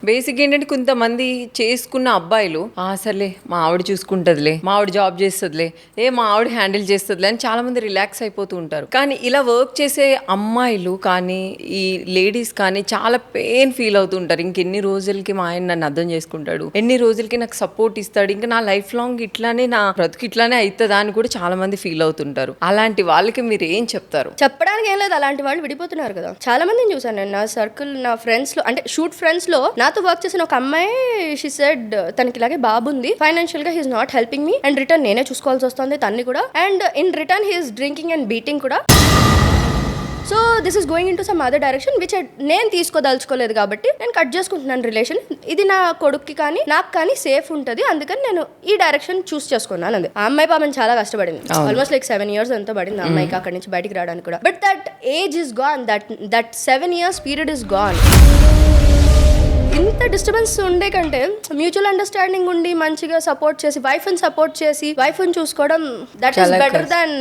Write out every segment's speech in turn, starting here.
Basic ఏంటంటే కొంతమంది చేసుకున్న అబ్బాయిలు సర్లే మా ఆవిడ చూసుకుంటదిలే, మా ఆవిడ జాబ్ చేస్తుందిలే, మా ఆవిడ హ్యాండిల్ చేస్తుందిలే అని చాలా మంది రిలాక్స్ అయిపోతూ ఉంటారు. కానీ ఇలా వర్క్ చేసే అమ్మాయిలు కానీ ఈ లేడీస్ కానీ చాలా పెయిన్ ఫీల్ అవుతూ ఉంటారు. ఇంకెన్ని రోజులకి మా ఆయన నన్ను అర్థం చేసుకుంటాడు, ఎన్ని రోజులకి నాకు సపోర్ట్ ఇస్తాడు, ఇంకా నా లైఫ్ లాంగ్ ఇట్లానే నా బ్రతుకు ఇట్లానే అవుతుందా అని కూడా చాలా మంది ఫీల్ అవుతుంటారు. అలాంటి వాళ్ళకి మీరు ఏం చెప్తారు? చెప్పడానికి ఏం లేదు, అలాంటి వాళ్ళు విడిపోతున్నారు కదా. చాలా మందిని చూసాను నేను నా సర్కిల్, నా ఫ్రెండ్స్ లో, అంటే షూట్ ఫ్రెండ్స్ లో నాతో వర్క్ చేసిన ఒక అమ్మాయి, షీ సెడ్ తనకి ఇలాగే బాబు ఉంది, ఫైనాన్షియల్ గా he's not helping me and return నేనే చూసుకోవాల్సి వస్తుంది తన్ని కూడా, and in return he's drinking and beating కూడా. So this is going into some other direction which నేను తీసుకోదలుచుకోలేదు కాబట్టి నేను కట్ చేసుకుంటున్నాను రిలేషన్. ఇది నా కొడుక్కి కానీ నాకు కానీ సేఫ్ ఉంటుంది, అందుకని నేను ఈ డైరెక్షన్ చూస్ చేసుకున్నాను. అంది ఆ అమ్మాయి పాపం చాలా కష్టపడింది, ఆల్మోస్ట్ లైక్ 7 years ఎంతో పడింది ఆ అమ్మాయికి అక్కడి నుంచి బయటికి రావడానికి కూడా. But that age is gone, that 7 years period is gone. ఇంత డిస్టర్బెన్స్ ఉండే కంటే మ్యూచువల్ అండర్స్టాండింగ్ ఉండి మంచిగా సపోర్ట్ చేసి వైఫ్ ని చూసుకోవడం, దట్ ఈస్ బెటర్ దాన్.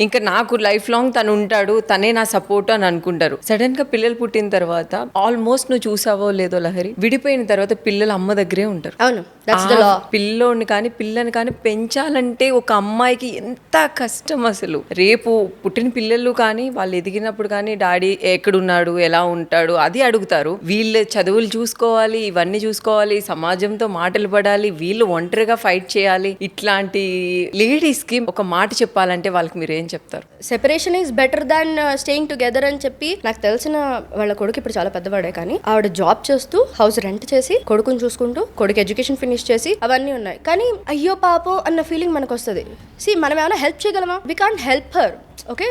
ఇంకా నాకు లైఫ్ లాంగ్ తను ఉంటాడు, తనే నా సపోర్ట్ అని అనుకుంటారు. సడన్ గా పిల్లలు పుట్టిన తర్వాత ఆల్మోస్ట్ నువ్వు చూసావో లేదో లహరి, విడిపోయిన తర్వాత పిల్లలు అమ్మ దగ్గరే ఉంటారు. అవును, దట్స్ ద లా. పిల్లోని కానీ పిల్లని కానీ పెంచాలంటే ఒక అమ్మాయికి ఎంత కష్టం అసలు. రేపు పుట్టిన పిల్లలు కానీ వాళ్ళు ఎదిగినప్పుడు కానీ డాడీ ఎక్కడున్నాడు, ఎలా ఉంటాడు అది అడుగుతారు. వీళ్ళ చదువులు చూసుకోవాలి, ఇవన్నీ చూసుకోవాలి, సమాజంతో మాటలు పడాలి, వీళ్ళు ఒంటరిగా ఫైట్ చేయాలి. ఇట్లాంటి లేడీస్ కి ఒక మాట చెప్పాలంటే వాళ్ళకి మీరు ఏం చెప్తారు? Separation is better than staying together అని చెప్పి, నాకు తెలిసిన వాళ్ళ కొడుకు ఇప్పుడు చాలా పెద్దవాడే కానీ ఆవిడ జాబ్ చేస్తూ హౌస్ రెంట్ చేసి కొడుకుని చూసుకుంటూ కొడుకు ఎడ్యుకేషన్ ఫినిష్ చేసి అవన్నీ ఉన్నాయి. కానీ అయ్యో పాపం అన్న ఫీలింగ్ మనకు వస్తుంది. మనం ఏమైనా హెల్ప్ చేయగలమా? We can't help her. Okay,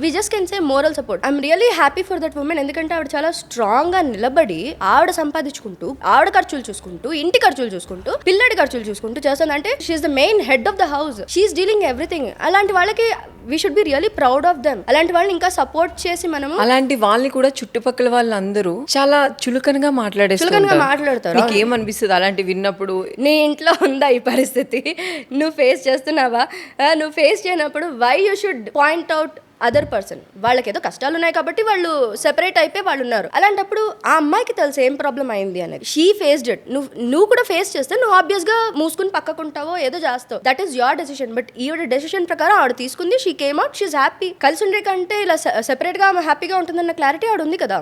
we just can say moral support. I'm really happy for that women. ఎందుకంటే ఆవిడ చాలా స్ట్రాంగ్ గా నిలబడి ఆవిడ సంపాదించుకుంటూ, ఆవిడ ఖర్చులు చూసుకుంటూ, ఇంటి ఖర్చులు చూసుకుంటూ, పిల్లడి ఖర్చులు చూసుకుంటూ చేస్తుంది. అంటే she's the main head of the house, she's dealing everything. అలాంటి వాళ్ళకి we should be really proud of them. అలాంటి వాళ్ళని ఇంకా సపోర్ట్ చేసి మనము, అలాంటి వాళ్ళని కూడా చుట్టుపక్కల వాళ్ళందరూ చాలా చులకనగా మాట్లాడతారు. నీకు ఏమనిపిస్తుంది అలాంటి విన్నప్పుడు? నీ ఇంట్లో ఉందా ఈ పరిస్థితి, నువ్వు ఫేస్ చేస్తున్నావా? నువ్వు ఫేస్ చేయనప్పుడు why you should point out other person? వాళ్ళకి ఏదో కష్టాలు ఉన్నాయి కాబట్టి వాళ్ళు సెపరేట్ అయిపోయి వాళ్ళు ఉన్నారు. అలాంటప్పుడు ఆ అమ్మాయికి తెలుసు ఏం ప్రాబ్లం అయింది అనేది. She faced it. నువ్వు కూడా ఫేస్ చేస్తే నువ్వు ఆబ్వియస్ గా మూసుకుని పక్కకుంటావో ఏదో చేస్తావు. That is your decision. But ఈవిడ డెసిషన్ ప్రకారం ఆవిడ తీసుకుంది. She came out, she's happy. కలిసి ఉండే కంటే ఇలా సెపరేట్ గా హ్యాపీగా ఉంటుందన్న క్లారిటీ ఆవిడ ఉంది కదా.